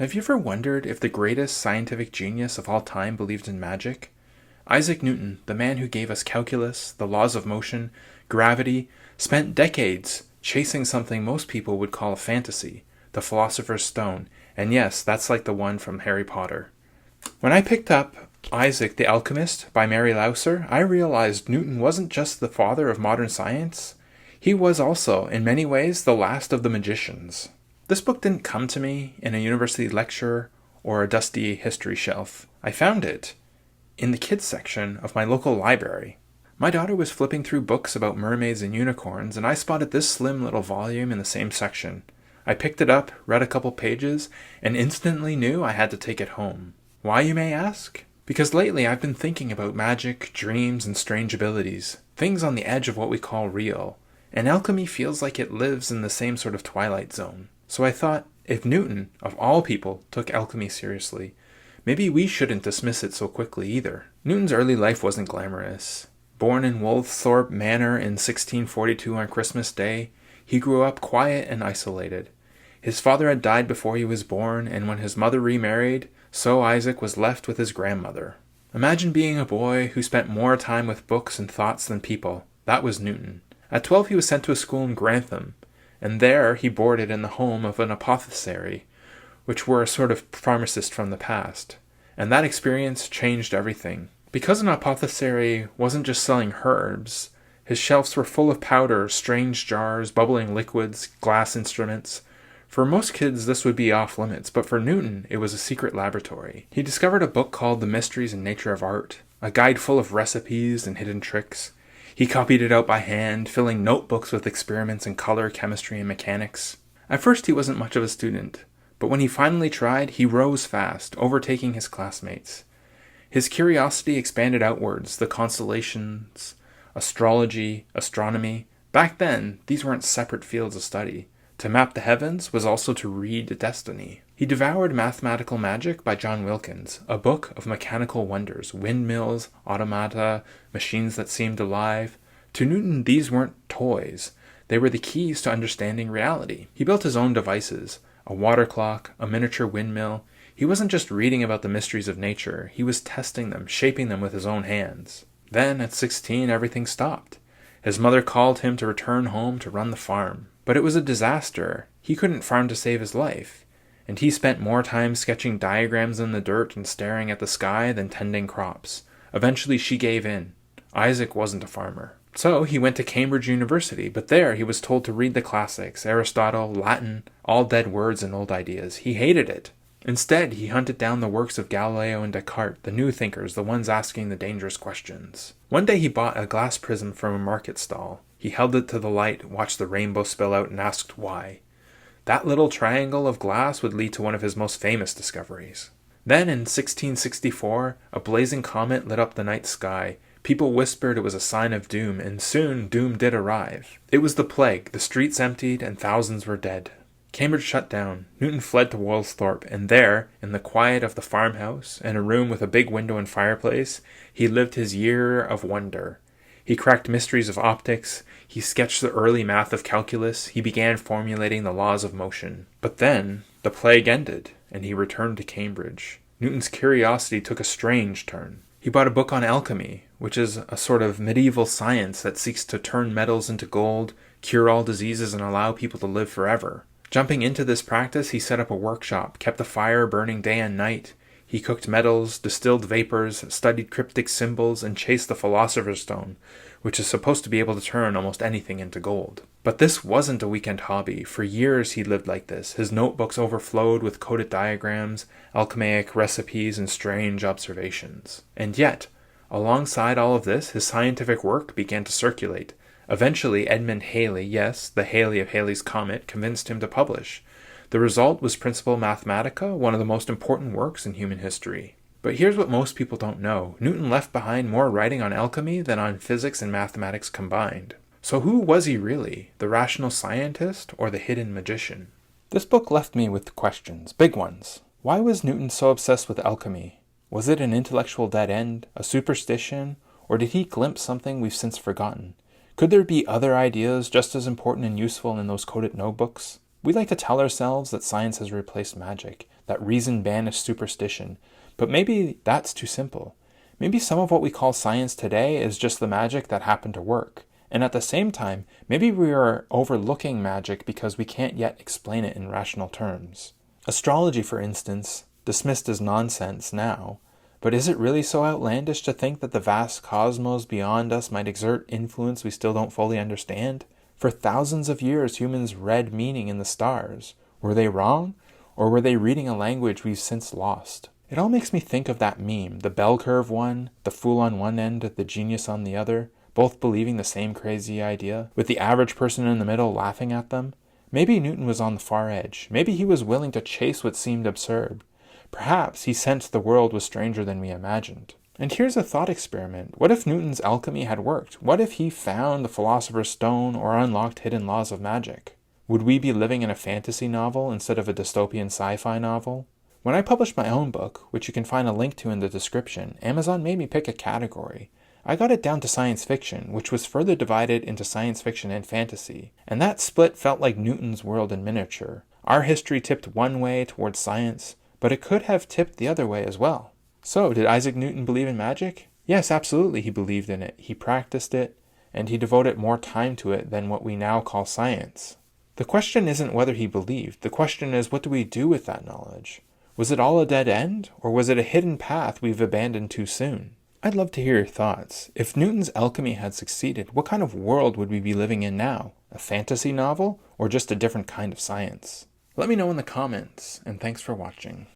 Have you ever wondered if the greatest scientific genius of all time believed in magic? Isaac Newton, the man who gave us calculus, the laws of motion, gravity, spent decades chasing something most people would call a fantasy, the Philosopher's Stone, and yes, that's like the one from Harry Potter. When I picked up Isaac the Alchemist by Mary Losure, I realized Newton wasn't just the father of modern science, he was also, in many ways, the last of the magicians. This book didn't come to me in a university lecture or a dusty history shelf. I found it in the kids section of my local library. My daughter was flipping through books about mermaids and unicorns, and I spotted this slim little volume in the same section. I picked it up, read a couple pages, and instantly knew I had to take it home. Why, you may ask? Because lately I've been thinking about magic, dreams, and strange abilities, things on the edge of what we call real, and alchemy feels like it lives in the same sort of twilight zone. So I thought, if Newton, of all people, took alchemy seriously, maybe we shouldn't dismiss it so quickly either. Newton's early life wasn't glamorous. Born in Woolsthorpe Manor in 1642 on Christmas Day, he grew up quiet and isolated. His father had died before he was born, and when his mother remarried, so Isaac was left with his grandmother. Imagine being a boy who spent more time with books and thoughts than people. That was Newton. At 12 he was sent to a school in Grantham, and there he boarded in the home of an apothecary, which were a sort of pharmacist from the past. And that experience changed everything. Because an apothecary wasn't just selling herbs, his shelves were full of powder, strange jars, bubbling liquids, glass instruments. For most kids this would be off limits, but for Newton it was a secret laboratory. He discovered a book called The Mysteries and Nature of Art, a guide full of recipes and hidden tricks. He copied it out by hand, filling notebooks with experiments in color, chemistry, and mechanics. At first he wasn't much of a student, but when he finally tried, he rose fast, overtaking his classmates. His curiosity expanded outwards, the constellations, astrology, astronomy. Back then, these weren't separate fields of study. To map the heavens was also to read destiny. He devoured Mathematical Magic by John Wilkins, a book of mechanical wonders, windmills, automata, machines that seemed alive. To Newton, these weren't toys. They were the keys to understanding reality. He built his own devices, a water clock, a miniature windmill. He wasn't just reading about the mysteries of nature, he was testing them, shaping them with his own hands. Then, at 16, everything stopped. His mother called him to return home to run the farm. But it was a disaster. He couldn't farm to save his life, and he spent more time sketching diagrams in the dirt and staring at the sky than tending crops. Eventually she gave in. Isaac wasn't a farmer. So he went to Cambridge University, but there he was told to read the classics, Aristotle, Latin, all dead words and old ideas. He hated it. Instead, he hunted down the works of Galileo and Descartes, the new thinkers, the ones asking the dangerous questions. One day he bought a glass prism from a market stall. He held it to the light, watched the rainbow spill out, and asked why. That little triangle of glass would lead to one of his most famous discoveries. Then, in 1664, a blazing comet lit up the night sky. People whispered it was a sign of doom, and soon doom did arrive. It was the plague, the streets emptied, and thousands were dead. Cambridge shut down. Newton fled to Woolsthorpe, and there, in the quiet of the farmhouse, in a room with a big window and fireplace, he lived his year of wonder. He cracked mysteries of optics, he sketched the early math of calculus, he began formulating the laws of motion. But then, the plague ended, and he returned to Cambridge. Newton's curiosity took a strange turn. He bought a book on alchemy, which is a sort of medieval science that seeks to turn metals into gold, cure all diseases, and allow people to live forever. Jumping into this practice, he set up a workshop, kept the fire burning day and night. He cooked metals, distilled vapors, studied cryptic symbols, and chased the Philosopher's Stone, which is supposed to be able to turn almost anything into gold. But this wasn't a weekend hobby. For years he lived like this. His notebooks overflowed with coded diagrams, alchemaic recipes, and strange observations. And yet, alongside all of this, his scientific work began to circulate. Eventually, Edmund Halley, yes, the Halley of Halley's Comet, convinced him to publish. The result was Principia Mathematica, one of the most important works in human history. But here's what most people don't know. Newton left behind more writing on alchemy than on physics and mathematics combined. So who was he really? The rational scientist or the hidden magician? This book left me with questions, big ones. Why was Newton so obsessed with alchemy? Was it an intellectual dead end, a superstition, or did he glimpse something we've since forgotten? Could there be other ideas just as important and useful in those coded notebooks? We like to tell ourselves that science has replaced magic, that reason banished superstition. But maybe that's too simple. Maybe some of what we call science today is just the magic that happened to work. And at the same time, maybe we are overlooking magic because we can't yet explain it in rational terms. Astrology, for instance, dismissed as nonsense now, but is it really so outlandish to think that the vast cosmos beyond us might exert influence we still don't fully understand? For thousands of years, humans read meaning in the stars. Were they wrong? Or were they reading a language we've since lost? It all makes me think of that meme, the bell curve one, the fool on one end, the genius on the other, both believing the same crazy idea, with the average person in the middle laughing at them. Maybe Newton was on the far edge. Maybe he was willing to chase what seemed absurd. Perhaps he sensed the world was stranger than we imagined. And here's a thought experiment. What if Newton's alchemy had worked? What if he found the Philosopher's Stone or unlocked hidden laws of magic? Would we be living in a fantasy novel instead of a dystopian sci-fi novel? When I published my own book, which you can find a link to in the description, Amazon made me pick a category. I got it down to science fiction, which was further divided into science fiction and fantasy, and that split felt like Newton's world in miniature. Our history tipped one way towards science, but it could have tipped the other way as well. So, did Isaac Newton believe in magic? Yes, absolutely he believed in it. He practiced it, and he devoted more time to it than what we now call science. The question isn't whether he believed. The question is, what do we do with that knowledge? Was it all a dead end, or was it a hidden path we've abandoned too soon? I'd love to hear your thoughts. If Newton's alchemy had succeeded, what kind of world would we be living in now? A fantasy novel, or just a different kind of science? Let me know in the comments, and thanks for watching.